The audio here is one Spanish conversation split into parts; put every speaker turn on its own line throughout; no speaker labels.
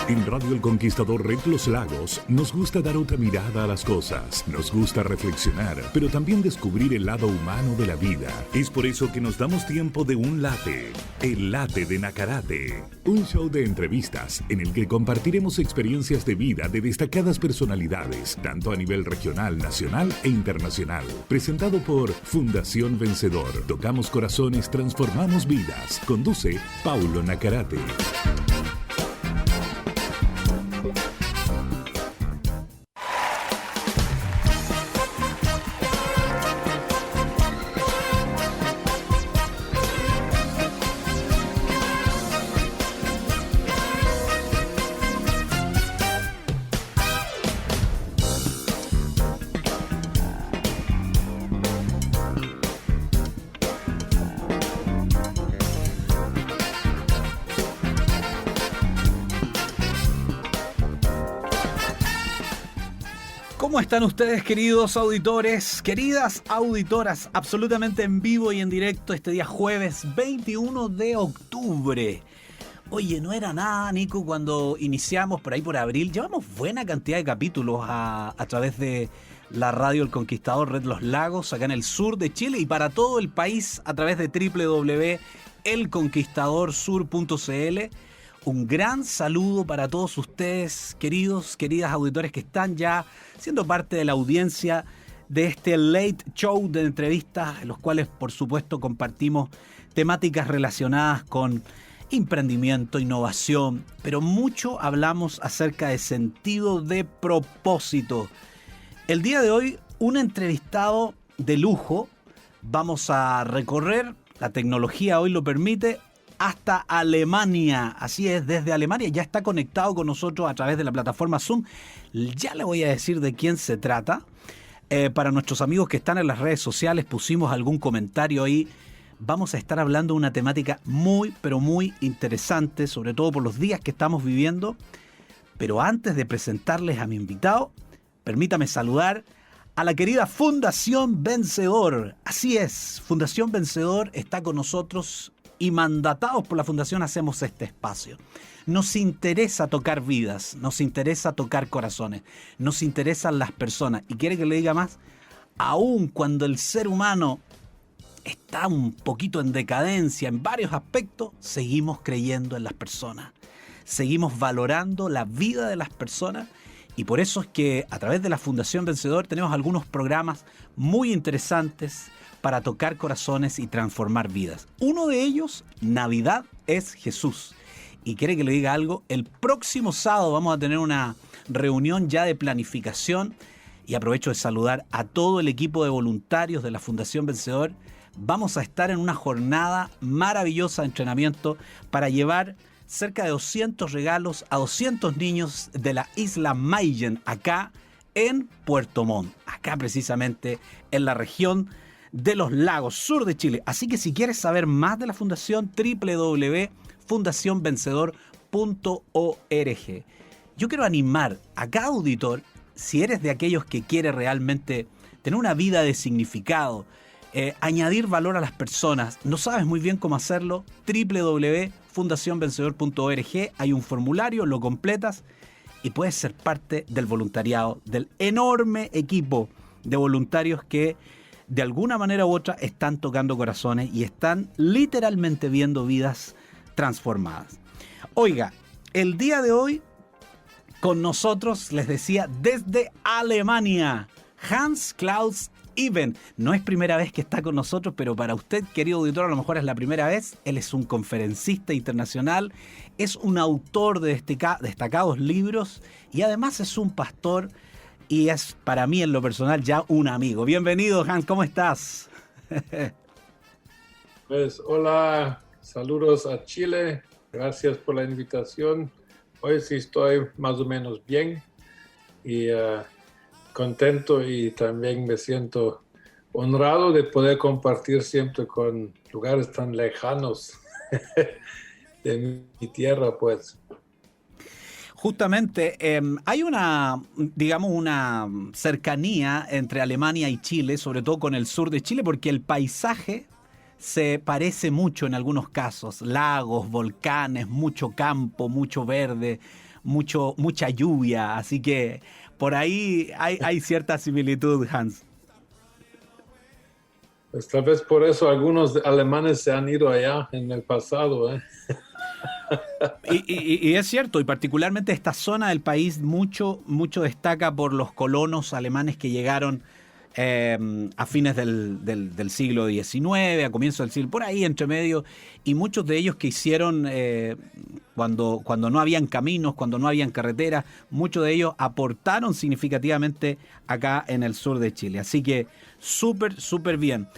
En Radio El Conquistador Red Los Lagos nos gusta dar otra mirada a las cosas, nos gusta reflexionar, pero también descubrir el lado humano de la vida. Es por eso que nos damos tiempo de un late, el Late de Nacarate, un show de entrevistas en el que compartiremos experiencias de vida de destacadas personalidades, tanto a nivel regional, nacional e internacional. Presentado por Fundación Vencedor. Tocamos corazones, transformamos vidas. Conduce Paulo Nacarate.
¿Cómo están ustedes, queridos auditores, queridas auditoras? Absolutamente en vivo y en directo este día jueves 21 de octubre. Oye, no era nada, Nico, cuando iniciamos por ahí por abril. Llevamos buena cantidad de capítulos a través de la radio El Conquistador Red Los Lagos, acá en el sur de Chile y para todo el país a través de www.elconquistadorsur.cl. Un gran saludo para todos ustedes, queridas auditores que están ya siendo parte de la audiencia de este late show de entrevistas, en los cuales, por supuesto, compartimos temáticas relacionadas con emprendimiento, innovación, pero mucho hablamos acerca de sentido de propósito. El día de hoy, un entrevistado de lujo. Vamos a recorrer, la tecnología hoy lo permite, hasta Alemania. Así es, desde Alemania ya está conectado con nosotros a través de la plataforma Zoom. Ya le voy a decir de quién se trata. Para nuestros amigos que están en las redes sociales pusimos algún comentario ahí. Vamos a estar hablando de una temática muy, pero muy interesante, sobre todo por los días que estamos viviendo. Pero antes de presentarles a mi invitado, permítame saludar a la querida Fundación Vencedor. Así es, Fundación Vencedor está con nosotros y mandatados por la Fundación hacemos este espacio. Nos interesa tocar vidas, nos interesa tocar corazones, nos interesan las personas. Y quiere que le diga más, aun cuando el ser humano está un poquito en decadencia en varios aspectos, seguimos creyendo en las personas, seguimos valorando la vida de las personas. Y por eso es que a través de la Fundación Vencedor tenemos algunos programas muy interesantes para tocar corazones y transformar vidas. Uno de ellos, Navidad es Jesús. Y quiere que le diga algo, el próximo sábado vamos a tener una reunión ya de planificación y aprovecho de saludar a todo el equipo de voluntarios de la Fundación Vencedor. Vamos a estar en una jornada maravillosa de entrenamiento para llevar cerca de 200 regalos a 200 niños de la isla Mayen, acá en Puerto Montt, acá precisamente en la región de los Lagos, sur de Chile. Así que si quieres saber más de la fundación, www.fundacionvencedor.org. Yo quiero animar a cada auditor, si eres de aquellos que quiere realmente tener una vida de significado, añadir valor a las personas, no sabes muy bien cómo hacerlo, www.fundacionvencedor.org, hay un formulario, lo completas y puedes ser parte del voluntariado, del enorme equipo de voluntarios que de alguna manera u otra están tocando corazones y están literalmente viendo vidas transformadas. Oiga, el día de hoy con nosotros, les decía, desde Alemania, Hans Klaus Iben. No es primera vez que está con nosotros, pero para usted, querido auditor, a lo mejor es la primera vez. Él es un conferencista internacional, es un autor de destacados libros y además es un pastor y es para mí en lo personal ya un amigo. Bienvenido, Hans, ¿cómo estás?
Pues hola, saludos a Chile, gracias por la invitación. Hoy sí estoy más o menos bien y contento y también me siento honrado de poder compartir siempre con lugares tan lejanos de mi tierra, pues.
Justamente, hay una cercanía entre Alemania y Chile, sobre todo con el sur de Chile, porque el paisaje se parece mucho en algunos casos. Lagos, volcanes, mucho campo, mucho verde, mucha lluvia, así que por ahí hay cierta similitud, Hans.
Pues tal vez por eso algunos alemanes se han ido allá en el pasado, ¿eh?
Y es cierto, y particularmente esta zona del país mucho destaca por los colonos alemanes que llegaron a fines del siglo XIX, a comienzos del siglo, por ahí entre medio, y muchos de ellos que hicieron cuando no habían caminos, cuando no habían carreteras, muchos de ellos aportaron significativamente acá en el sur de Chile. Así que súper bien.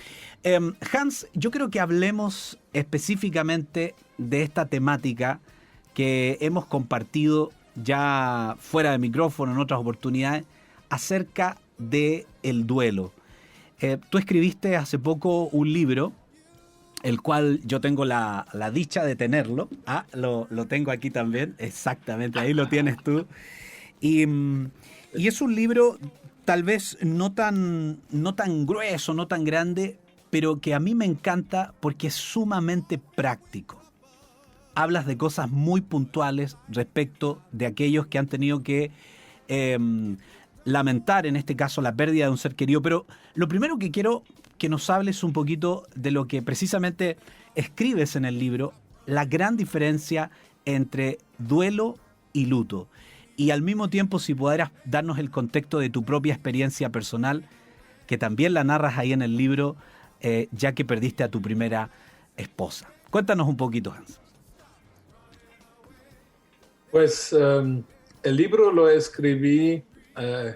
Hans, yo creo que hablemos específicamente de esta temática que hemos compartido ya fuera de micrófono en otras oportunidades acerca de el duelo. Tú escribiste hace poco un libro, el cual yo tengo la dicha de tenerlo. Lo tengo aquí también, exactamente, ahí lo tienes tú. Y es un libro tal vez no tan grueso, no tan grande, pero que a mí me encanta porque es sumamente práctico. Hablas de cosas muy puntuales respecto de aquellos que han tenido que lamentar, en este caso, la pérdida de un ser querido. Pero lo primero que quiero que nos hables un poquito de lo que precisamente escribes en el libro, la gran diferencia entre duelo y luto. Y al mismo tiempo, si pudieras darnos el contexto de tu propia experiencia personal, que también la narras ahí en el libro, ya que perdiste a tu primera esposa. Cuéntanos un poquito, Hans.
Pues el libro lo escribí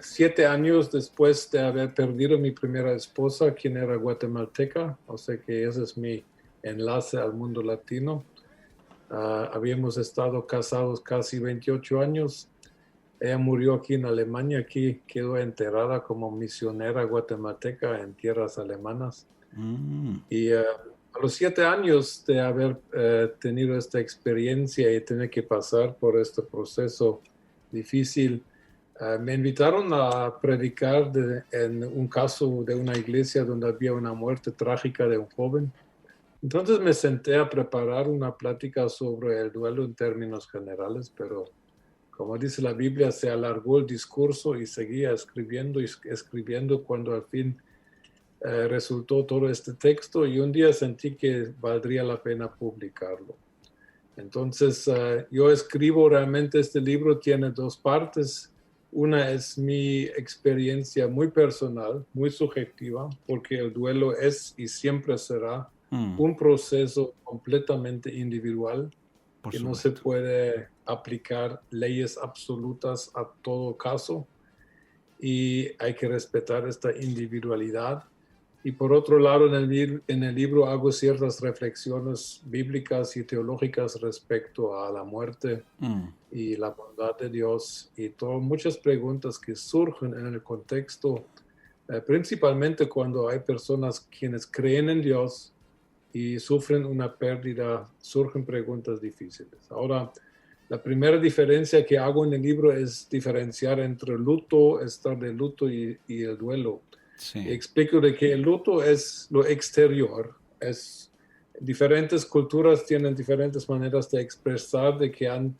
7 años después de haber perdido mi primera esposa, quien era guatemalteca, o sea que ese es mi enlace al mundo latino. Habíamos estado casados casi 28 años. Ella murió aquí en Alemania, aquí quedó enterrada como misionera guatemalteca en tierras alemanas. Y a los 7 años de haber tenido esta experiencia y tener que pasar por este proceso difícil, me invitaron a predicar en un caso de una iglesia donde había una muerte trágica de un joven. Entonces me senté a preparar una plática sobre el duelo en términos generales, pero como dice la Biblia, se alargó el discurso y seguía escribiendo y escribiendo cuando al fin resultó todo este texto, y un día sentí que valdría la pena publicarlo. Entonces yo escribo realmente, este libro tiene 2 partes. Una es mi experiencia muy personal, muy subjetiva, porque el duelo es y siempre será un proceso completamente individual, que no se puede aplicar leyes absolutas a todo caso, y hay que respetar esta individualidad. Y por otro lado, en el libro hago ciertas reflexiones bíblicas y teológicas respecto a la muerte y la bondad de Dios, y muchas preguntas que surgen en el contexto, principalmente cuando hay personas quienes creen en Dios y sufren una pérdida, surgen preguntas difíciles. Ahora, la primera diferencia que hago en el libro es diferenciar entre luto, estar de luto y el duelo. Sí. Explico de que el luto es lo exterior. Diferentes culturas tienen diferentes maneras de expresar de que han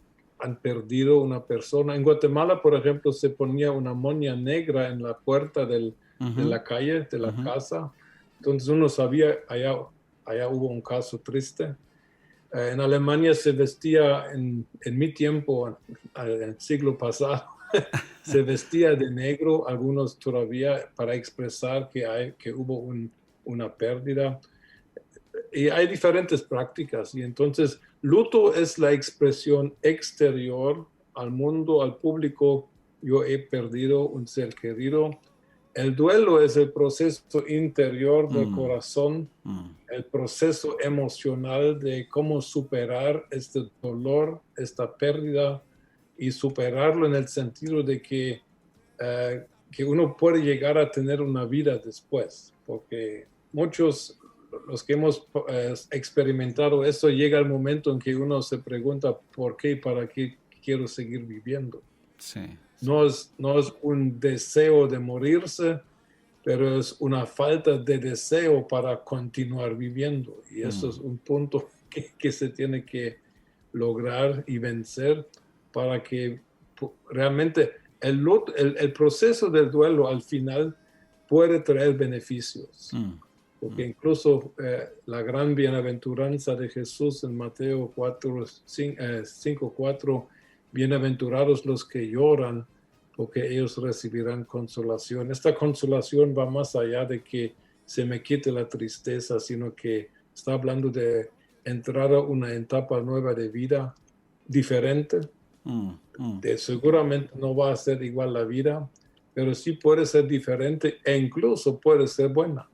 perdido una persona. En Guatemala, por ejemplo, se ponía una moña negra en la puerta de la calle, de la casa. Entonces uno sabía, allá hubo un caso triste. En Alemania se vestía, en mi tiempo, en el siglo pasado, se vestía de negro, algunos todavía, para expresar que hubo una pérdida. Y hay diferentes prácticas, y entonces luto es la expresión exterior al mundo, al público. Yo he perdido un ser querido. El duelo es el proceso interior del corazón, el proceso emocional de cómo superar este dolor, esta pérdida, y superarlo en el sentido de que uno puede llegar a tener una vida después, porque muchos, los que hemos experimentado eso, llega el momento en que uno se pregunta por qué y para qué quiero seguir viviendo. Sí. No es un deseo de morirse, pero es una falta de deseo para continuar viviendo. Y eso es un punto que se tiene que lograr y vencer para que realmente el proceso del duelo al final puede traer beneficios. Porque incluso la gran bienaventuranza de Jesús en Mateo 5:4, bienaventurados los que lloran, porque ellos recibirán consolación. Esta consolación va más allá de que se me quite la tristeza, sino que está hablando de entrar a una etapa nueva de vida diferente. Seguramente no va a ser igual la vida, pero sí puede ser diferente e incluso puede ser buena.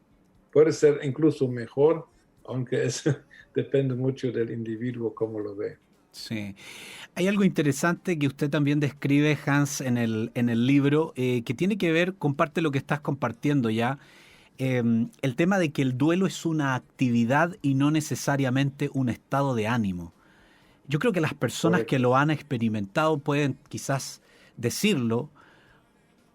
Puede ser incluso mejor, aunque eso depende mucho del individuo cómo lo ve.
Sí. Hay algo interesante que usted también describe, Hans, en el libro, que tiene que ver con parte de lo que estás compartiendo ya. El tema de que el duelo es una actividad y no necesariamente un estado de ánimo. Yo creo que las personas que lo han experimentado pueden quizás decirlo,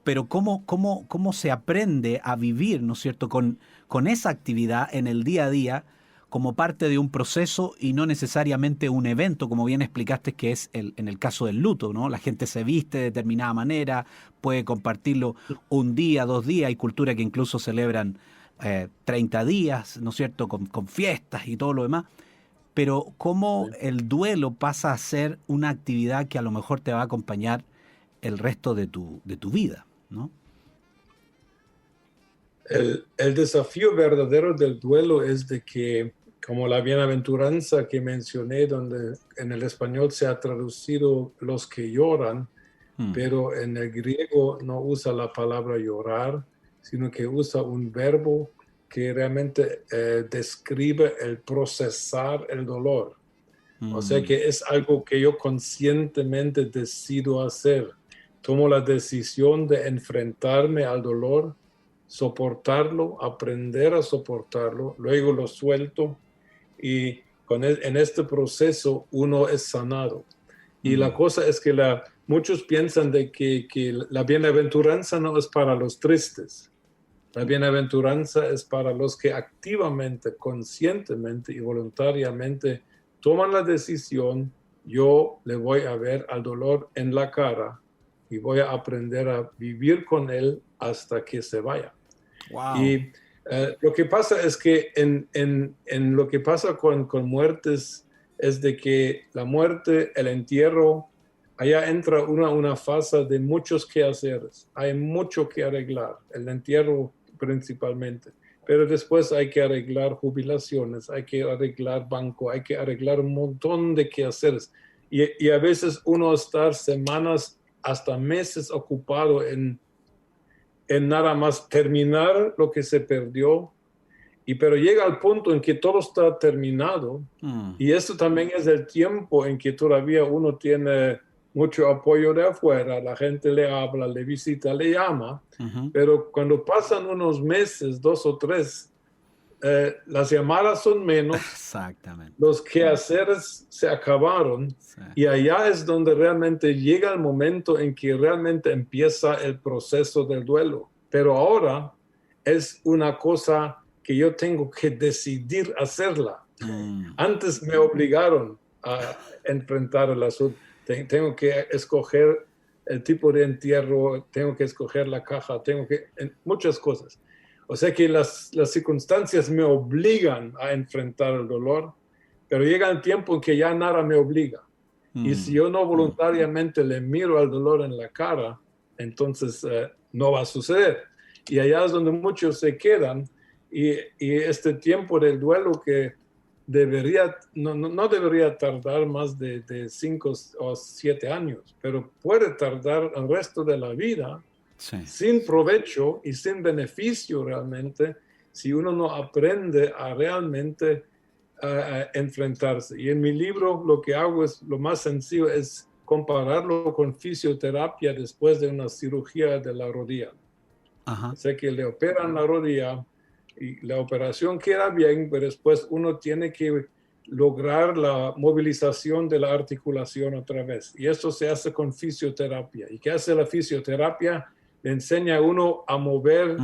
pero ¿cómo se aprende a vivir, ¿no es cierto?, con esa actividad en el día a día como parte de un proceso y no necesariamente un evento, como bien explicaste que es en el caso del luto, ¿no? La gente se viste de determinada manera, puede compartirlo un día, 2 días, hay culturas que incluso celebran 30 días, ¿no es cierto?, con fiestas y todo lo demás. Pero cómo el duelo pasa a ser una actividad que a lo mejor te va a acompañar el resto de tu vida, ¿no?
El desafío verdadero del duelo es de que, como la bienaventuranza que mencioné, donde en el español se ha traducido los que lloran, pero en el griego no usa la palabra llorar, sino que usa un verbo que realmente describe el procesar el dolor. O sea que es algo que yo conscientemente decido hacer. Tomo la decisión de enfrentarme al dolor, soportarlo, aprender a soportarlo, luego lo suelto y en este proceso uno es sanado. Y la cosa es que muchos piensan de que la bienaventuranza no es para los tristes. La bienaventuranza es para los que activamente, conscientemente y voluntariamente toman la decisión: yo le voy a ver al dolor en la cara y voy a aprender a vivir con él hasta que se vaya.
Wow.
Y lo que pasa es que en lo que pasa con muertes es de que la muerte, el entierro, allá entra una fase de muchos quehaceres. Hay mucho que arreglar, el entierro principalmente. Pero después hay que arreglar jubilaciones, hay que arreglar banco, hay que arreglar un montón de quehaceres. Y a veces uno está semanas hasta meses ocupado en nada más terminar lo que se perdió, pero llega al punto en que todo está terminado, y esto también es el tiempo en que todavía uno tiene mucho apoyo de afuera, la gente le habla, le visita, le llama, pero cuando pasan unos meses, 2 o 3, las llamadas son menos.
Exactamente.
Los quehaceres se acabaron, sí. Y allá es donde realmente llega el momento en que realmente empieza el proceso del duelo. Pero ahora es una cosa que yo tengo que decidir hacerla. Antes me obligaron a enfrentar el asunto. Tengo que escoger el tipo de entierro, tengo que escoger la caja, muchas cosas. O sea que las circunstancias me obligan a enfrentar el dolor, pero llega el tiempo en que ya nada me obliga. Y si yo no voluntariamente le miro al dolor en la cara, entonces no va a suceder. Y allá es donde muchos se quedan, y este tiempo del duelo que no debería tardar más de 5 o 7 años, pero puede tardar el resto de la vida. Sí. Sin provecho y sin beneficio realmente, si uno no aprende a realmente enfrentarse. Y en mi libro lo que hago es, lo más sencillo es compararlo con fisioterapia después de una cirugía de la rodilla. O sea que le operan la rodilla y la operación queda bien, pero después uno tiene que lograr la movilización de la articulación otra vez. Y eso se hace con fisioterapia. ¿Y qué hace la fisioterapia? Le enseña a uno a mover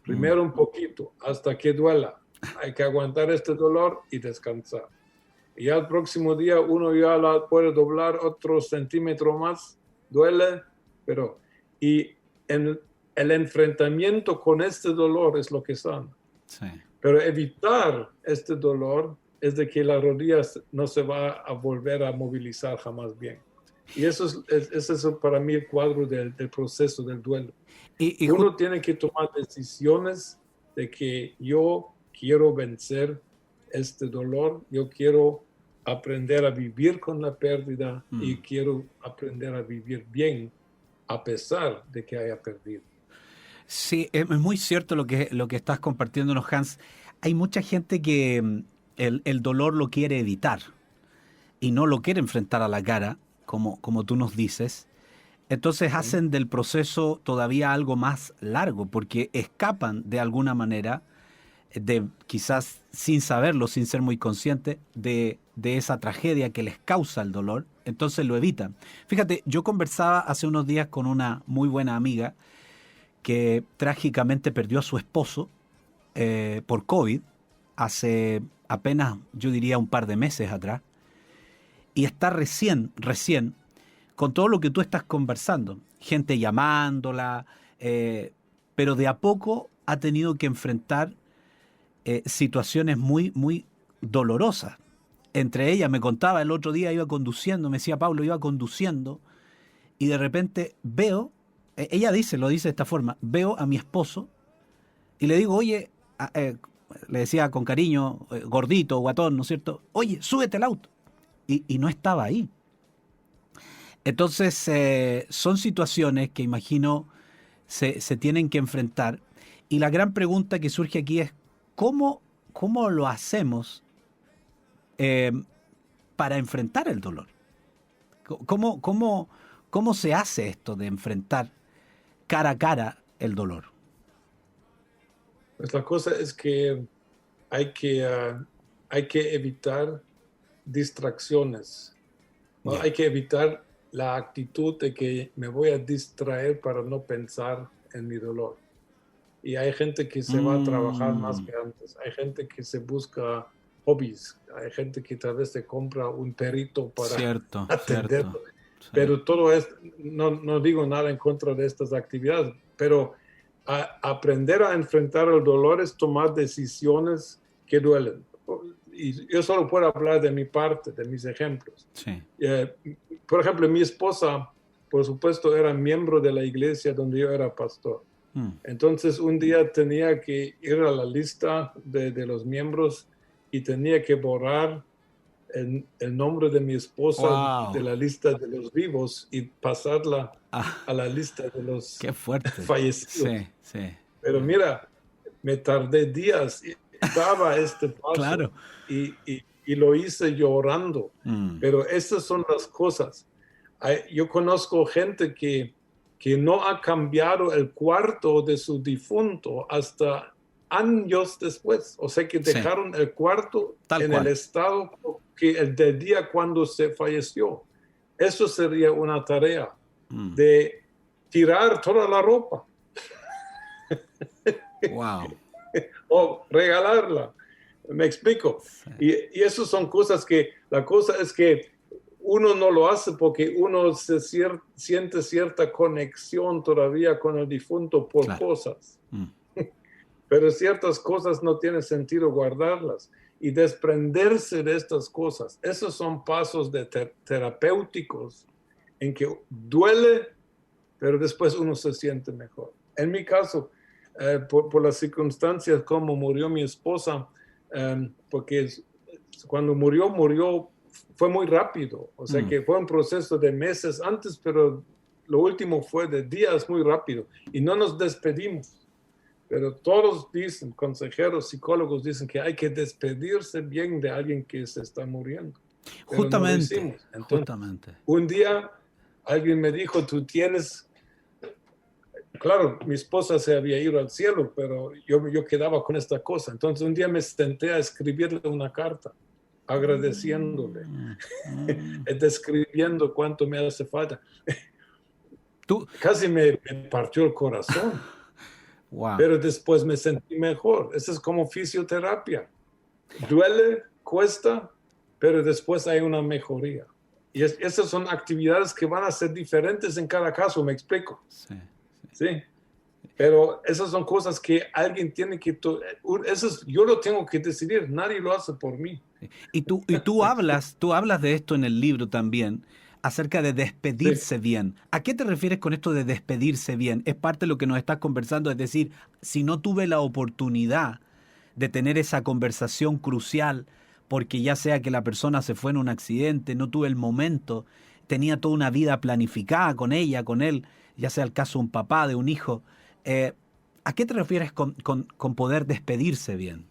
primero un poquito hasta que duela. Hay que aguantar este dolor y descansar. Y ya el próximo día uno ya la puede doblar otro centímetro más, duele, pero y en el enfrentamiento con este dolor es lo que sana.
Sí.
Pero evitar este dolor es de que la rodilla no se va a volver a movilizar jamás bien. Y eso es para mí el cuadro del proceso del duelo. Uno tiene que tomar decisiones de que yo quiero vencer este dolor, yo quiero aprender a vivir con la pérdida y quiero aprender a vivir bien a pesar de que haya perdido.
Sí, es muy cierto lo que estás compartiéndonos, Hans. Hay mucha gente que el dolor lo quiere evitar y no lo quiere enfrentar a la cara, como tú nos dices. Entonces hacen del proceso todavía algo más largo, porque escapan de alguna manera, quizás sin saberlo, sin ser muy conscientes, de esa tragedia que les causa el dolor. Entonces lo evitan. Fíjate, yo conversaba hace unos días con una muy buena amiga que trágicamente perdió a su esposo por COVID hace apenas, yo diría, un par de meses atrás, y está recién, con todo lo que tú estás conversando, gente llamándola, pero de a poco ha tenido que enfrentar situaciones muy, muy dolorosas. Entre ellas, me contaba el otro día, iba conduciendo, me decía Pablo, iba conduciendo, y de repente veo, ella lo dice de esta forma, veo a mi esposo y le digo, oye, le decía con cariño, gordito, guatón, ¿no es cierto? Oye, súbete al auto. Y no estaba ahí. Entonces, son situaciones que imagino se tienen que enfrentar. Y la gran pregunta que surge aquí es, ¿cómo lo hacemos para enfrentar el dolor? ¿Cómo se hace esto de enfrentar cara a cara el dolor?
Pues la cosa es que hay que evitar distracciones, ¿no?
Yeah.
Hay que evitar la actitud de que me voy a distraer para no pensar en mi dolor. Y hay gente que se va a trabajar más que antes. Hay gente que se busca hobbies. Hay gente que tal vez se compra un perrito para atenderlo. Sí. Pero todo esto, no digo nada en contra de estas actividades, pero aprender a enfrentar el dolor es tomar decisiones que duelen. Y yo solo puedo hablar de mi parte, de mis ejemplos.
Sí.
Por ejemplo, mi esposa, por supuesto, era miembro de la iglesia donde yo era pastor. Entonces, un día tenía que ir a la lista de los miembros y tenía que borrar el nombre de mi esposa de la lista de los vivos y pasarla a la lista de los fallecidos.
Sí, sí.
Pero mira, me tardé días y daba este paso.
Claro.
Y lo hice llorando. Pero estas son las cosas. Yo conozco gente que no ha cambiado el cuarto de su difunto hasta años después. O sea que dejaron el cuarto en el estado que el del día cuando se falleció. Eso sería una tarea de tirar toda la ropa.
Wow.
O regalarla. ¿Me explico? Sí. Y eso son cosas que, la cosa es que uno no lo hace porque uno siente cierta conexión todavía con el difunto por cosas. Pero ciertas cosas no tiene sentido guardarlas. Y desprenderse de estas cosas, esos son pasos terapéuticos en que duele, pero después uno se siente mejor. En mi caso, por las circunstancias como murió mi esposa, porque cuando murió fue muy rápido, o sea que fue un proceso de meses antes, pero lo último fue de días muy rápido y no nos despedimos. Pero todos dicen, consejeros, psicólogos dicen que hay que despedirse bien de alguien que se está muriendo.
Justamente,
no Entonces, un día alguien me dijo, tú tienes... Claro, mi esposa se había ido al cielo, pero yo quedaba con esta cosa. Entonces un día me senté a escribirle una carta, agradeciéndole, describiendo cuánto me hace falta. Casi me partió el corazón.
Wow.
Pero después me sentí mejor. Eso es como fisioterapia. Duele, cuesta, pero después hay una mejoría. Y esas son actividades que van a ser diferentes en cada caso, ¿me explico?
Sí.
Sí. Pero esas son cosas que alguien tiene que... yo lo tengo que decidir, nadie lo hace por mí.
Y tú hablas de esto en el libro también, acerca de despedirse bien. ¿A qué te refieres con esto de despedirse bien? Es parte de lo que nos estás conversando, es decir, si no tuve la oportunidad de tener esa conversación crucial, porque ya sea que la persona se fue en un accidente, no tuve el momento, tenía toda una vida planificada con ella, con él, ya sea el caso de un papá, de un hijo. ¿A qué te refieres con poder despedirse bien?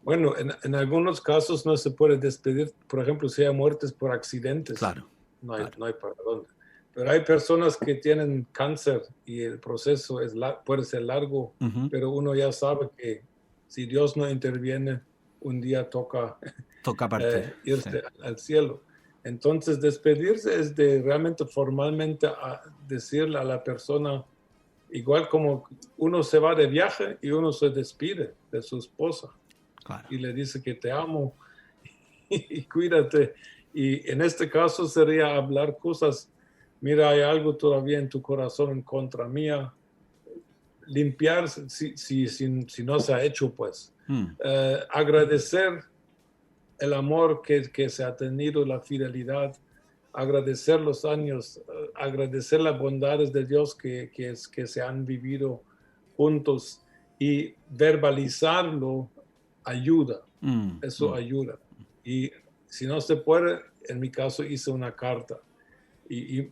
Bueno, en algunos casos no se puede despedir, por ejemplo, si hay muertes por accidentes.
Claro.
No hay,
claro.
no hay para dónde. Pero hay personas que tienen cáncer y el proceso puede ser largo, pero uno ya sabe que si Dios no interviene, un día toca irse al cielo. Entonces, despedirse es de realmente formalmente decirle a la persona, igual como uno se va de viaje y uno se despide de su esposa.
Claro.
Y le dice que te amo y cuídate. Y en este caso sería hablar cosas, mira, hay algo todavía en tu corazón en contra mía, limpiar si no se ha hecho, pues. Agradecer el amor que se ha tenido, la fidelidad, agradecer los años, agradecer las bondades de Dios que se han vivido juntos, y verbalizarlo ayuda. Eso ayuda. Y si no se puede, en mi caso hice una carta y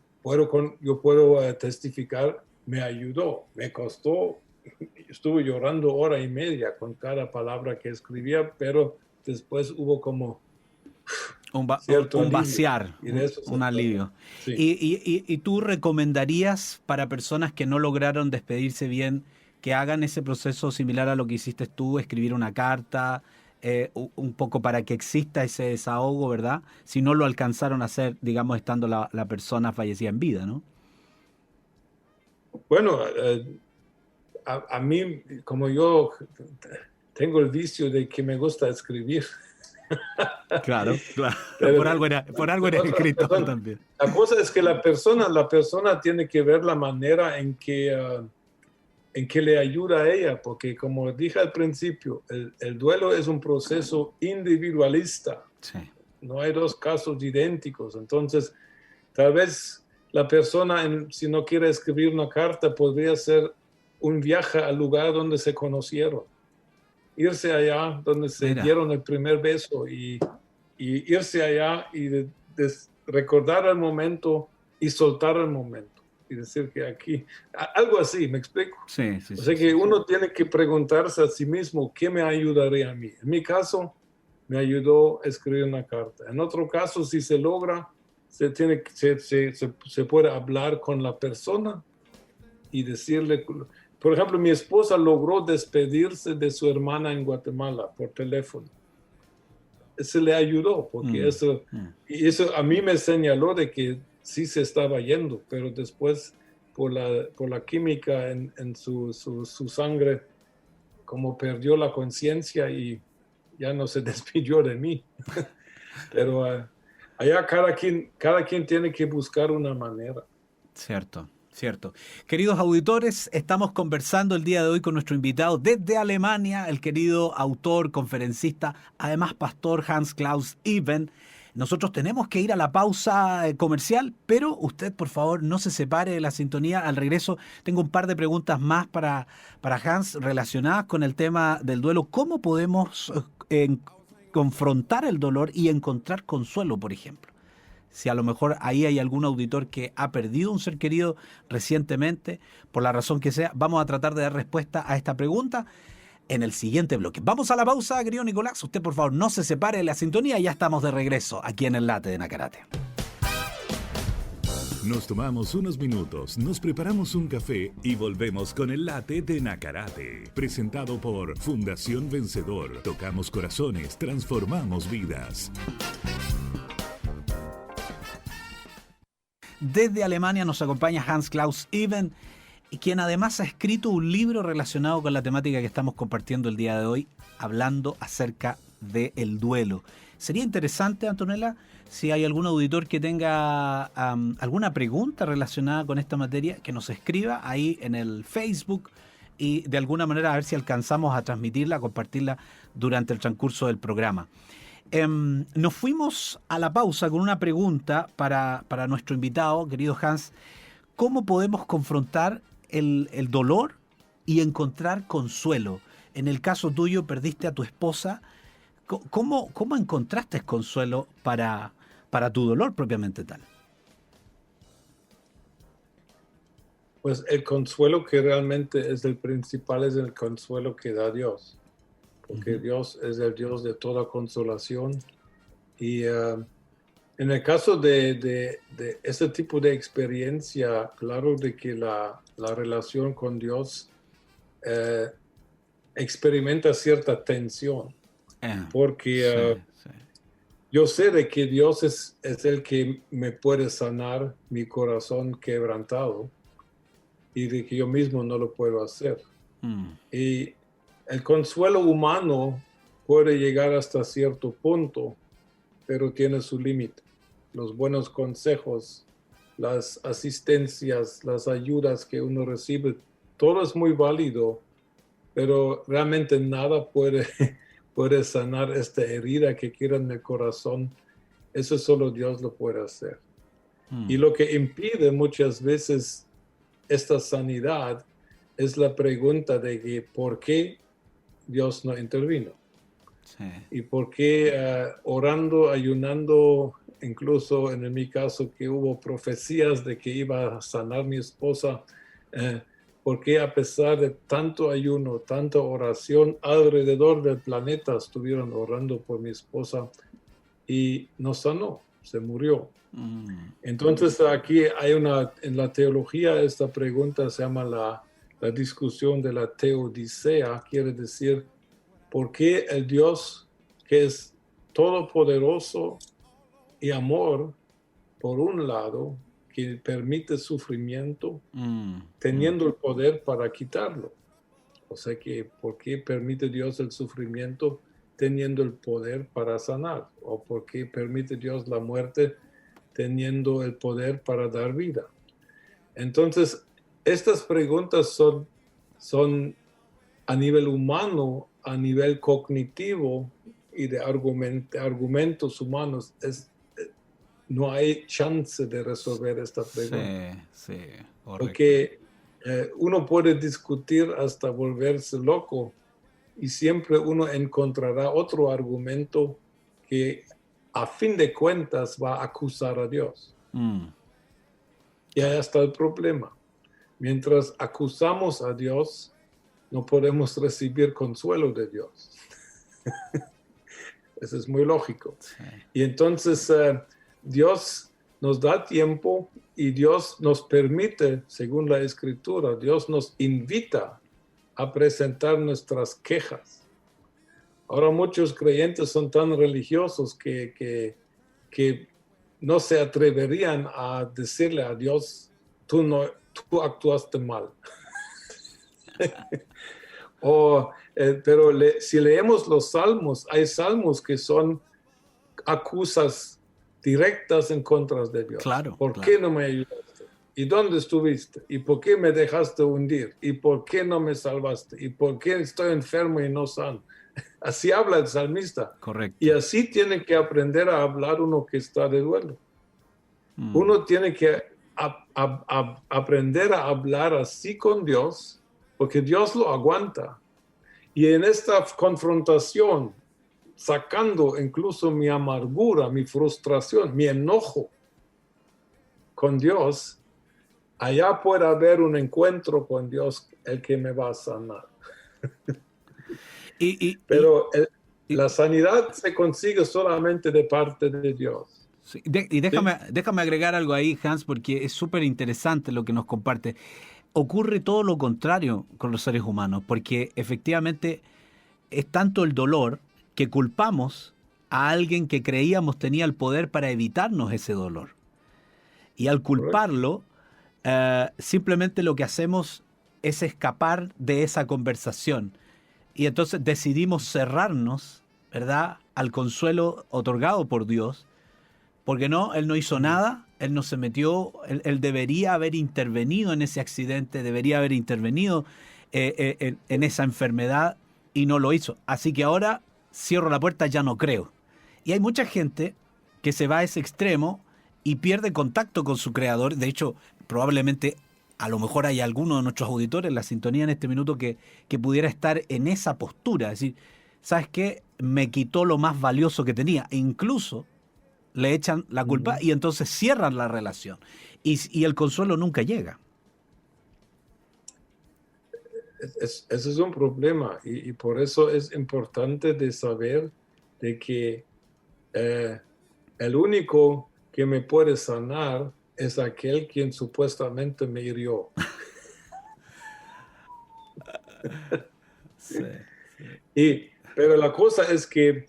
yo puedo testificar, me ayudó, me costó, estuve llorando 1 hora y media con cada palabra que escribía, pero después hubo como
un
alivio,
vaciar, un alivio.
Sí.
¿Y tú recomendarías para personas que no lograron despedirse bien que hagan ese proceso similar a lo que hiciste tú, escribir una carta, un poco para que exista ese desahogo, ¿verdad? Si no lo alcanzaron a hacer, digamos, estando la persona fallecida en vida, ¿no?
Bueno, a mí, como yo tengo el vicio de que me gusta escribir.
Claro. Pero por algo era escrito también.
La cosa es que la persona tiene que ver la manera en que le ayuda a ella, porque como dije al principio, el duelo es un proceso individualista.
Sí.
No hay dos casos idénticos. Entonces, tal vez la persona, si no quiere escribir una carta, podría ser un viaje al lugar donde se conocieron. Irse allá donde se dieron el primer beso y irse allá y recordar el momento y soltar el momento. Y decir que aquí, algo así, ¿me explico?
Sí.
O sea que uno tiene que preguntarse a sí mismo, ¿qué me ayudaría a mí? En mi caso, me ayudó a escribir una carta. En otro caso, si se logra, se puede hablar con la persona y decirle, por ejemplo, mi esposa logró despedirse de su hermana en Guatemala por teléfono. Eso le ayudó, porque eso a mí me señaló de que sí se estaba yendo, pero después por la química en su sangre, como perdió la conciencia y ya no se despidió de mí. Pero allá cada quien tiene que buscar una manera.
Cierto. Queridos auditores, estamos conversando el día de hoy con nuestro invitado desde Alemania, el querido autor, conferencista, además pastor Hans-Klaus Even. Nosotros tenemos que ir a la pausa comercial, pero usted, por favor, no se separe de la sintonía. Al regreso tengo un par de preguntas más para Hans relacionadas con el tema del duelo. ¿Cómo podemos confrontar el dolor y encontrar consuelo, por ejemplo? Si a lo mejor ahí hay algún auditor que ha perdido un ser querido recientemente, por la razón que sea, vamos a tratar de dar respuesta a esta pregunta en el siguiente bloque. Vamos a la pausa, querido Nicolás. Usted, por favor, no se separe de la sintonía. Ya estamos de regreso aquí en el Late de Nacarate.
Nos tomamos unos minutos, nos preparamos un café y volvemos con el Late de Nacarate. Presentado por Fundación Vencedor. Tocamos corazones, transformamos vidas.
Desde Alemania nos acompaña Hans-Klaus Even, quien además ha escrito un libro relacionado con la temática que estamos compartiendo el día de hoy, hablando acerca del duelo. Sería interesante, Antonella, si hay algún auditor que tenga alguna pregunta relacionada con esta materia, que nos escriba ahí en el Facebook y de alguna manera a ver si alcanzamos a transmitirla, a compartirla durante el transcurso del programa. Nos fuimos a la pausa con una pregunta para nuestro invitado, querido Hans. ¿Cómo podemos confrontar el dolor y encontrar consuelo? En el caso tuyo, perdiste a tu esposa. ¿Cómo encontraste consuelo para tu dolor propiamente tal?
Pues el consuelo que realmente es el principal es el consuelo que da Dios, porque Dios es el Dios de toda consolación. Y en el caso de ese tipo de experiencia, claro de que la relación con Dios experimenta cierta tensión, porque yo sé de que Dios es el que me puede sanar mi corazón quebrantado y de que yo mismo no lo puedo hacer. Y el consuelo humano puede llegar hasta cierto punto, pero tiene su límite. Los buenos consejos, las asistencias, las ayudas que uno recibe, todo es muy válido, pero realmente nada puede sanar esta herida que queda en el corazón. Eso solo Dios lo puede hacer. Y lo que impide muchas veces esta sanidad es la pregunta de que ¿por qué Dios no intervino? Sí. Y por qué orando, ayunando, incluso en mi caso que hubo profecías de que iba a sanar mi esposa, ¿por qué a pesar de tanto ayuno, tanta oración alrededor del planeta estuvieron orando por mi esposa y no sanó, se murió? Entonces aquí hay en la teología esta pregunta se llama la discusión de la teodicea, quiere decir ¿por qué el Dios que es todopoderoso y amor, por un lado, que permite sufrimiento, teniendo el poder para quitarlo? O sea que, ¿por qué permite Dios el sufrimiento teniendo el poder para sanar? ¿O por qué permite Dios la muerte teniendo el poder para dar vida? Entonces, estas preguntas son a nivel humano, a nivel cognitivo y de argumentos humanos, no hay chance de resolver esta pregunta.
Sí, correcto.
Porque uno puede discutir hasta volverse loco y siempre uno encontrará otro argumento que a fin de cuentas va a acusar a Dios. Y ahí está el problema. Mientras acusamos a Dios, no podemos recibir consuelo de Dios. Eso es muy lógico. Sí. Y entonces Dios nos da tiempo y Dios nos permite, según la Escritura, Dios nos invita a presentar nuestras quejas. Ahora muchos creyentes son tan religiosos que no se atreverían a decirle a Dios, tú actuaste mal. Pero si leemos los salmos, hay salmos que son acusas directas en contra de Dios.
Claro,
¿Por qué no me ayudaste? ¿Y dónde estuviste? ¿Y por qué me dejaste hundir? ¿Y por qué no me salvaste? ¿Y por qué estoy enfermo y no sano? Así habla el salmista.
Correcto.
Y así tiene que aprender a hablar uno que está de duelo. Uno tiene que aprender a hablar así con Dios, porque Dios lo aguanta. Y en esta confrontación, sacando incluso mi amargura, mi frustración, mi enojo con Dios, allá puede haber un encuentro con Dios, el que me va a sanar. Pero la sanidad se consigue solamente de parte de Dios.
Sí, déjame agregar algo ahí, Hans, porque es súper interesante lo que nos comparte. Ocurre todo lo contrario con los seres humanos, porque efectivamente es tanto el dolor que culpamos a alguien que creíamos tenía el poder para evitarnos ese dolor. Y al culparlo, simplemente lo que hacemos es escapar de esa conversación. Y entonces decidimos cerrarnos ¿verdad?, al consuelo otorgado por Dios, porque no, él no hizo nada, él no se metió, él debería haber intervenido en ese accidente, debería haber intervenido en esa enfermedad y no lo hizo. Así que ahora cierro la puerta, ya no creo. Y hay mucha gente que se va a ese extremo y pierde contacto con su creador. De hecho, probablemente, a lo mejor hay alguno de nuestros auditores en la sintonía en este minuto que pudiera estar en esa postura. Es decir, ¿sabes qué? Me quitó lo más valioso que tenía. E incluso le echan la culpa y entonces cierran la relación. Y el consuelo nunca llega.
Ese es un problema y por eso es importante de saber de que el único que me puede sanar es aquel quien supuestamente me hirió.
Sí.
Pero la cosa es que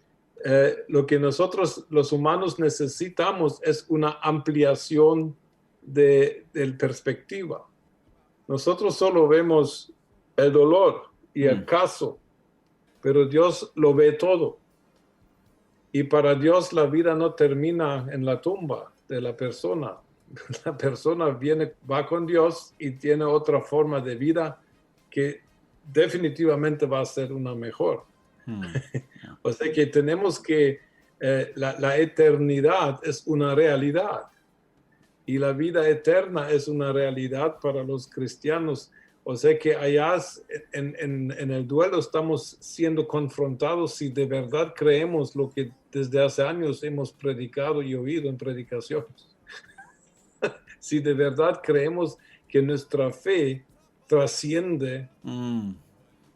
lo que nosotros los humanos necesitamos es una ampliación de perspectiva. Nosotros solo vemos el dolor y el caso, pero Dios lo ve todo. Y para Dios la vida no termina en la tumba de la persona. La persona va con Dios y tiene otra forma de vida que definitivamente va a ser una mejor. O sea que tenemos que, la eternidad es una realidad y la vida eterna es una realidad para los cristianos. O sea que allá en el duelo estamos siendo confrontados si de verdad creemos lo que desde hace años hemos predicado y oído en predicaciones. Si de verdad creemos que nuestra fe trasciende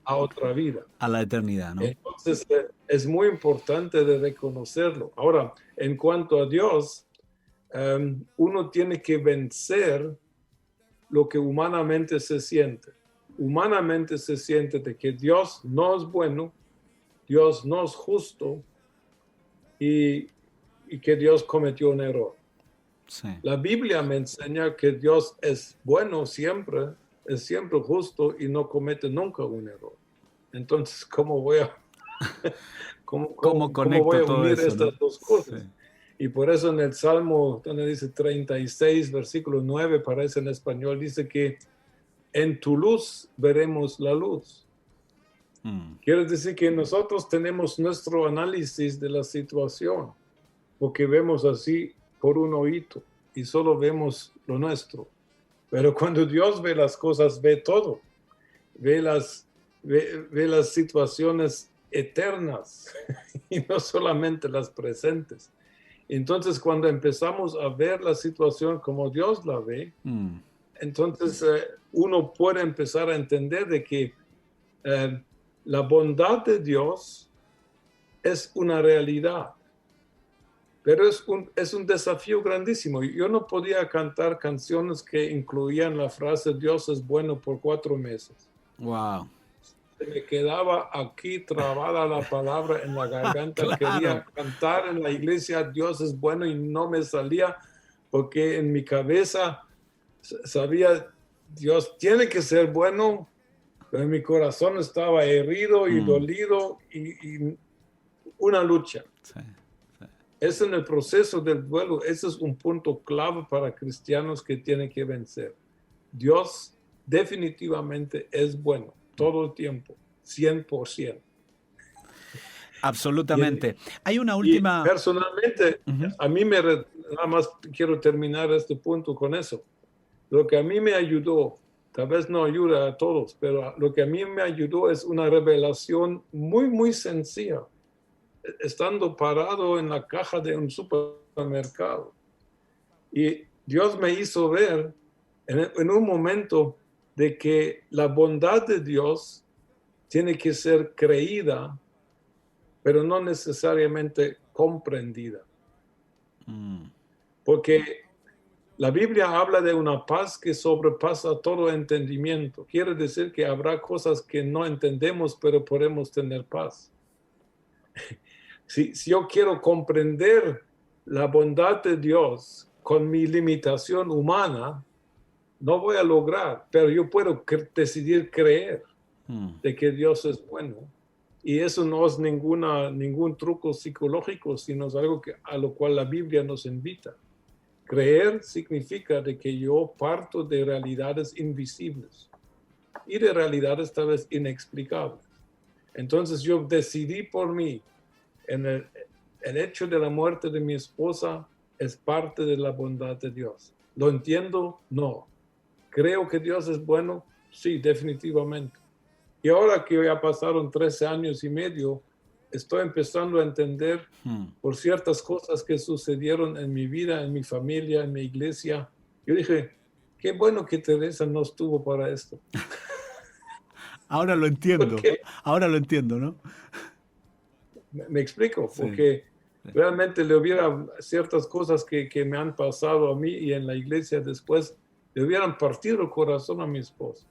a otra vida.
A la eternidad, ¿no?
Entonces es muy importante de reconocerlo. Ahora, en cuanto a Dios, uno tiene que vencer lo que humanamente se siente. Humanamente se siente de que Dios no es bueno, Dios no es justo y que Dios cometió un error.
Sí.
La Biblia me enseña que Dios es bueno siempre, es siempre justo y no comete nunca un error. Entonces, ¿cómo voy a, cómo voy a unir
eso,
estas dos cosas? Sí. Y por eso en el Salmo, donde dice 36, versículo 9, parece en español, dice que en tu luz veremos la luz. Quiere decir que nosotros tenemos nuestro análisis de la situación, porque vemos así por un oído y solo vemos lo nuestro. Pero cuando Dios ve las cosas, ve todo. Ve las situaciones eternas y no solamente las presentes. Entonces, cuando empezamos a ver la situación como Dios la ve, entonces uno puede empezar a entender de que la bondad de Dios es una realidad, pero es un desafío grandísimo. Yo no podía cantar canciones que incluían la frase Dios es bueno por 4 meses.
Wow.
Se me quedaba aquí trabada la palabra en la garganta. Claro. Quería cantar en la iglesia Dios es bueno y no me salía porque en mi cabeza sabía Dios tiene que ser bueno, pero en mi corazón estaba herido y dolido y una lucha. Sí. Es en el proceso del duelo, ese es un punto clave para cristianos que tienen que vencer. Dios definitivamente es bueno, todo el tiempo, 100%.
Absolutamente. Hay una última...
Personalmente, a mí nada más quiero terminar este punto con eso. Lo que a mí me ayudó, tal vez no ayuda a todos, pero lo que a mí me ayudó es una revelación muy, muy sencilla. Estando parado en la caja de un supermercado. Y Dios me hizo ver en un momento de que la bondad de Dios tiene que ser creída, pero no necesariamente comprendida. Porque la Biblia habla de una paz que sobrepasa todo entendimiento. Quiere decir que habrá cosas que no entendemos, pero podemos tener paz. Si yo quiero comprender la bondad de Dios con mi limitación humana, no voy a lograr, pero yo puedo decidir creer de que Dios es bueno Y eso no es ningún truco psicológico, sino es algo a lo cual la Biblia nos invita. Creer significa de que yo parto de realidades invisibles y de realidades tal vez inexplicables. Entonces yo decidí por mí, el hecho de la muerte de mi esposa es parte de la bondad de Dios. ¿Lo entiendo? No. ¿Creo que Dios es bueno? Sí, definitivamente. Y ahora que ya pasaron 13 años y medio, estoy empezando a entender por ciertas cosas que sucedieron en mi vida, en mi familia, en mi iglesia. Yo dije, qué bueno que Teresa no estuvo para esto.
Ahora lo entiendo. Ahora lo entiendo, ¿no?
Me explico,
Sí.
porque realmente le hubiera ciertas cosas que me han pasado a mí y en la iglesia después, le hubieran partido el corazón a mi esposa.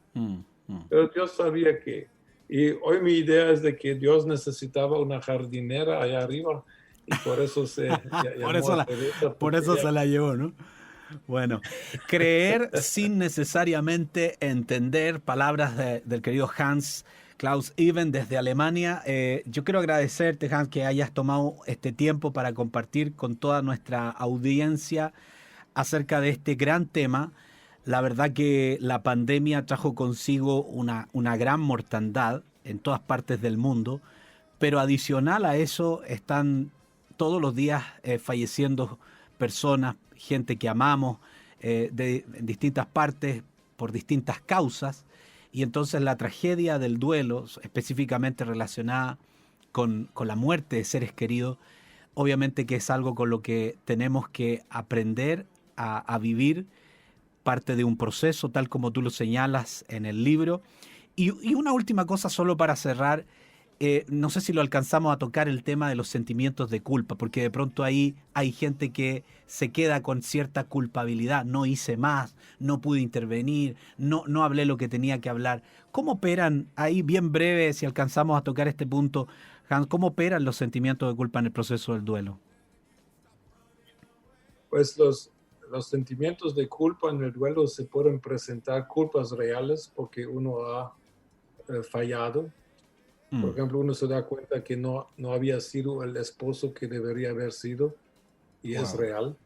Pero Dios sabía que, y hoy mi idea es de que Dios necesitaba una jardinera allá arriba y por eso se llamó a Teresa.
Por eso se la llevó, ¿no? Bueno, creer sin necesariamente entender palabras del querido Hans Klaus Even desde Alemania. Yo quiero agradecerte, Hans, que hayas tomado este tiempo para compartir con toda nuestra audiencia acerca de este gran tema. La verdad que la pandemia trajo consigo una gran mortandad en todas partes del mundo, pero adicional a eso están todos los días falleciendo personas, gente que amamos en distintas partes por distintas causas, y entonces la tragedia del duelo, específicamente relacionada con la muerte de seres queridos, obviamente que es algo con lo que tenemos que aprender a vivir, parte de un proceso, tal como tú lo señalas en el libro. Y una última cosa solo para cerrar, no sé si lo alcanzamos a tocar, el tema de los sentimientos de culpa, porque de pronto ahí hay gente que se queda con cierta culpabilidad. No hice más, no pude intervenir, no hablé lo que tenía que hablar. ¿Cómo operan ahí, bien breve, si alcanzamos a tocar este punto, Hans, cómo operan los sentimientos de culpa en el proceso del duelo?
Pues los sentimientos de culpa en el duelo se pueden presentar culpas reales porque uno ha fallado. Por ejemplo, uno se da cuenta que no había sido el esposo que debería haber sido y es real.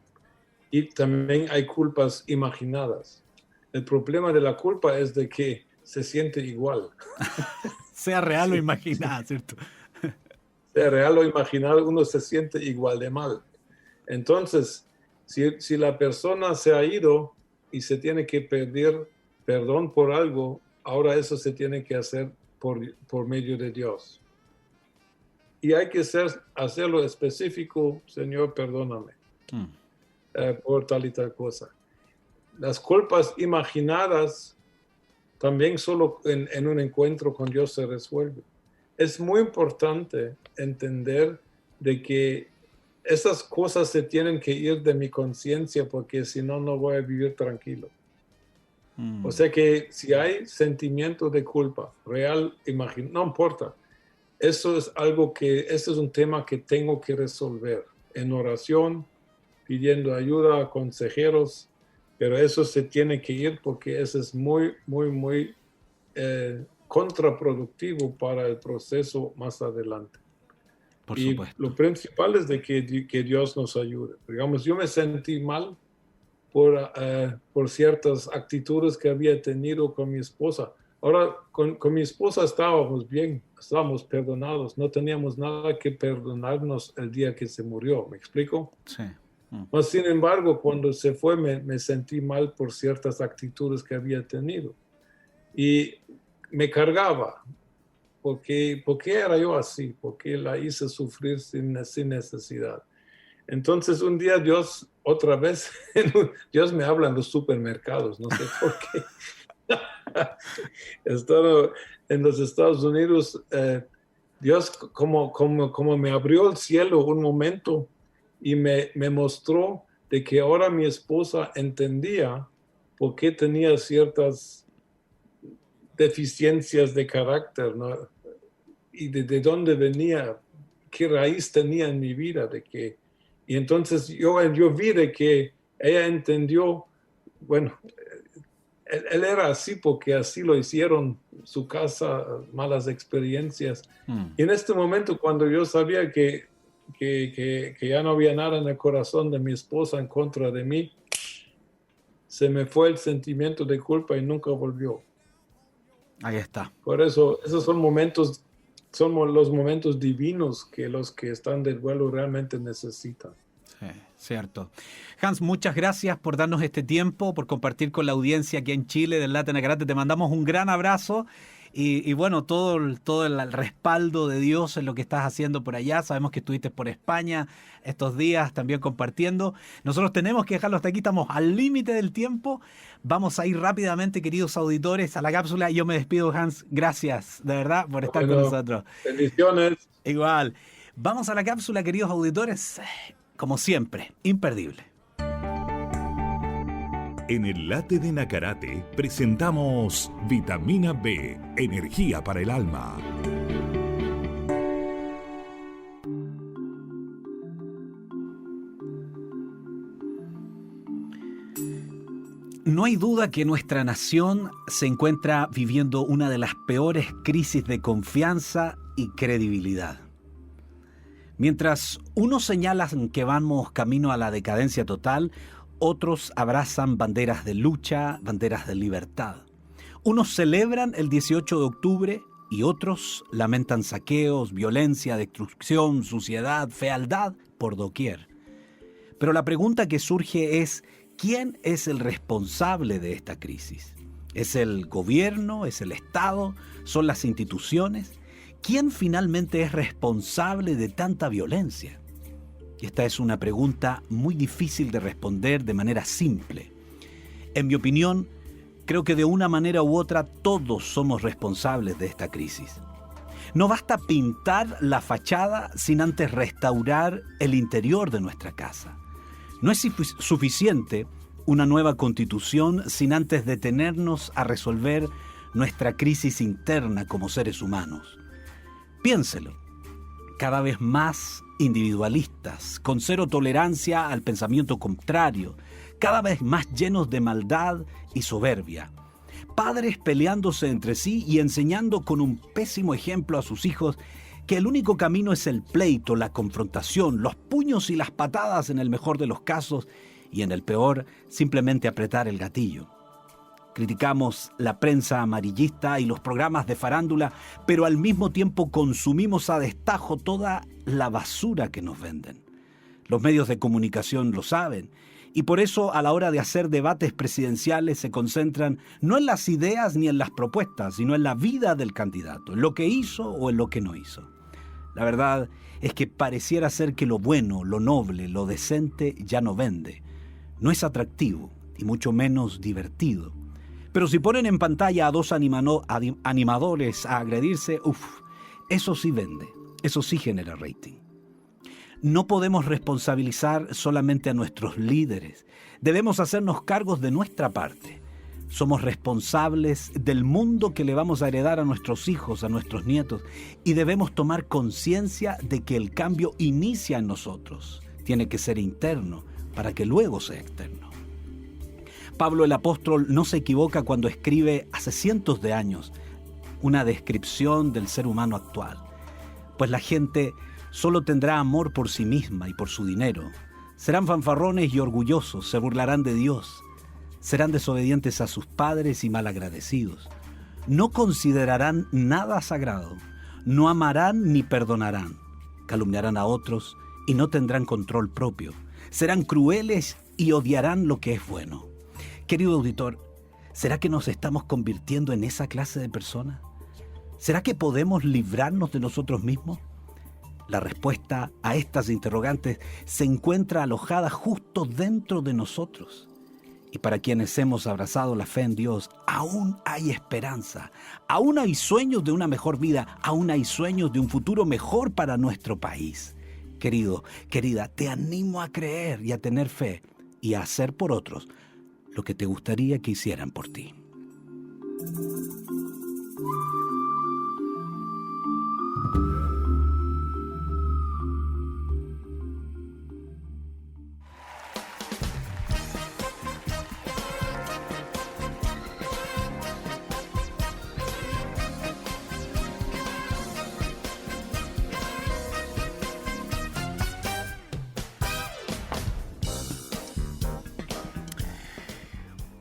Y también hay culpas imaginadas. El problema de la culpa es de que se siente igual.
Sea real o imaginada, ¿cierto?
Sea real o imaginado, uno se siente igual de mal. Entonces, si la persona se ha ido y se tiene que pedir perdón por algo, ahora eso se tiene que hacer por medio de Dios. Y hay que hacerlo específico, Señor, perdóname por tal y tal cosa. Las culpas imaginadas también solo en un encuentro con Dios se resuelven. Es muy importante entender de que esas cosas se tienen que ir de mi conciencia porque si no, no voy a vivir tranquilo. O sea que si hay sentimiento de culpa, real, no importa. Eso es eso es un tema que tengo que resolver en oración, pidiendo ayuda a consejeros, pero eso se tiene que ir porque eso es muy, muy, muy contraproductivo para el proceso más adelante.
Por
y
supuesto.
Lo principal es de que Dios nos ayude. Digamos, yo me sentí mal por ciertas actitudes que había tenido con mi esposa. Ahora, con mi esposa estábamos bien, estábamos perdonados, no teníamos nada que perdonarnos el día que se murió, ¿me explico?
Sí.
Mas, sin embargo, cuando se fue me sentí mal por ciertas actitudes que había tenido. Y me cargaba, porque era yo así, porque la hice sufrir sin necesidad. Entonces un día Dios, otra vez, Dios me habla en los supermercados, no sé por qué. Estando en los Estados Unidos, Dios como me abrió el cielo un momento y me mostró de que ahora mi esposa entendía por qué tenía ciertas deficiencias de carácter, ¿no? Y de dónde venía, qué raíz tenía en mi vida, y entonces yo vi de que ella entendió, bueno, él era así porque así lo hicieron su casa, malas experiencias. Y en este momento, cuando yo sabía que ya no había nada en el corazón de mi esposa en contra de mí, se me fue el sentimiento de culpa y nunca volvió.
Ahí está.
Por eso, esos son los momentos divinos que los que están de duelo realmente necesitan.
Sí, cierto. Hans, muchas gracias por darnos este tiempo, por compartir con la audiencia aquí en Chile del Late Nacarate. Te mandamos un gran abrazo y bueno, todo el respaldo de Dios en lo que estás haciendo por allá. Sabemos que estuviste por España estos días también compartiendo. Nosotros tenemos que dejarlo hasta aquí, estamos al límite del tiempo. Vamos a ir rápidamente, queridos auditores, a la cápsula. Yo me despido, Hans. Gracias, de verdad, por estar con nosotros.
Bendiciones.
Igual. Vamos a la cápsula, queridos auditores. Como siempre, imperdible.
En el Late de Nacarate presentamos Vitamina B, energía para el alma.
No hay duda que nuestra nación se encuentra viviendo una de las peores crisis de confianza y credibilidad. Mientras unos señalan que vamos camino a la decadencia total, otros abrazan banderas de lucha, banderas de libertad. Unos celebran el 18 de octubre y otros lamentan saqueos, violencia, destrucción, suciedad, fealdad por doquier. Pero la pregunta que surge es, ¿quién es el responsable de esta crisis? ¿Es el gobierno? ¿Es el Estado? ¿Son las instituciones? ¿Quién finalmente es responsable de tanta violencia? Esta es una pregunta muy difícil de responder de manera simple. En mi opinión, creo que de una manera u otra todos somos responsables de esta crisis. No basta pintar la fachada sin antes restaurar el interior de nuestra casa. No es suficiente una nueva constitución sin antes detenernos a resolver nuestra crisis interna como seres humanos. Piénselo, cada vez más individualistas, con cero tolerancia al pensamiento contrario, cada vez más llenos de maldad y soberbia. Padres peleándose entre sí y enseñando con un pésimo ejemplo a sus hijos que el único camino es el pleito, la confrontación, los puños y las patadas en el mejor de los casos y en el peor, simplemente apretar el gatillo. Criticamos la prensa amarillista y los programas de farándula, pero al mismo tiempo consumimos a destajo toda la basura que nos venden. Los medios de comunicación lo saben, y por eso a la hora de hacer debates presidenciales se concentran no en las ideas ni en las propuestas, sino en la vida del candidato, en lo que hizo o en lo que no hizo. La verdad es que pareciera ser que lo bueno, lo noble, lo decente ya no vende. No es atractivo y mucho menos divertido. Pero si ponen en pantalla a dos animadores a agredirse, eso sí vende, eso sí genera rating. No podemos responsabilizar solamente a nuestros líderes. Debemos hacernos cargos de nuestra parte. Somos responsables del mundo que le vamos a heredar a nuestros hijos, a nuestros nietos, y debemos tomar conciencia de que el cambio inicia en nosotros. Tiene que ser interno para que luego sea externo. Pablo el apóstol no se equivoca cuando escribe hace cientos de años una descripción del ser humano actual, pues la gente solo tendrá amor por sí misma y por su dinero. Serán fanfarrones y orgullosos, se burlarán de Dios, serán desobedientes a sus padres y malagradecidos. No considerarán nada sagrado, no amarán ni perdonarán, calumniarán a otros y no tendrán control propio. Serán crueles y odiarán lo que es bueno. Querido auditor, ¿será que nos estamos convirtiendo en esa clase de personas? ¿Será que podemos librarnos de nosotros mismos? La respuesta a estas interrogantes se encuentra alojada justo dentro de nosotros. Y para quienes hemos abrazado la fe en Dios, aún hay esperanza, aún hay sueños de una mejor vida, aún hay sueños de un futuro mejor para nuestro país. Querido, querida, te animo a creer y a tener fe y a hacer por otros lo que te gustaría que hicieran por ti.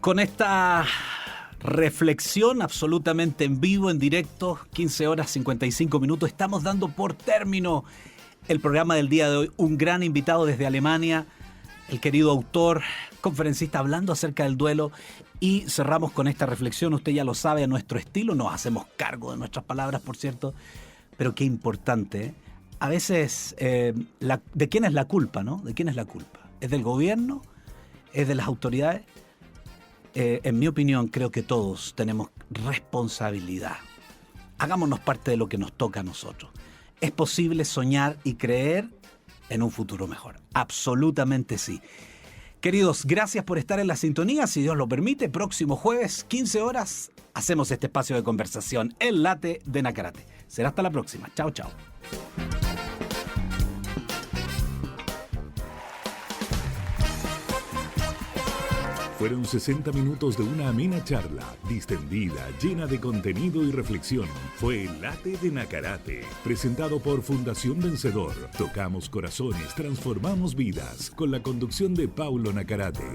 Con esta reflexión absolutamente en vivo, en directo, 15 horas 55 minutos, estamos dando por término el programa del día de hoy. Un gran invitado desde Alemania, el querido autor, conferencista, hablando acerca del duelo. Y cerramos con esta reflexión, usted ya lo sabe, a nuestro estilo, nos hacemos cargo de nuestras palabras, por cierto, pero qué importante, ¿eh? A veces, ¿de quién es la culpa, no? ¿De quién es la culpa? ¿Es del gobierno? ¿Es de las autoridades? En mi opinión, creo que todos tenemos responsabilidad. Hagámonos parte de lo que nos toca a nosotros. ¿Es posible soñar y creer en un futuro mejor? Absolutamente sí. Queridos, gracias por estar en la sintonía. Si Dios lo permite, próximo jueves, 15 horas, hacemos este espacio de conversación, El Late de Nacarate. Será hasta la próxima. Chao, chao.
Fueron 60 minutos de una amena charla, distendida, llena de contenido y reflexión. Fue El Late de Nacarate, presentado por Fundación Vencedor. Tocamos corazones, transformamos vidas, con la conducción de Paulo Nacarate.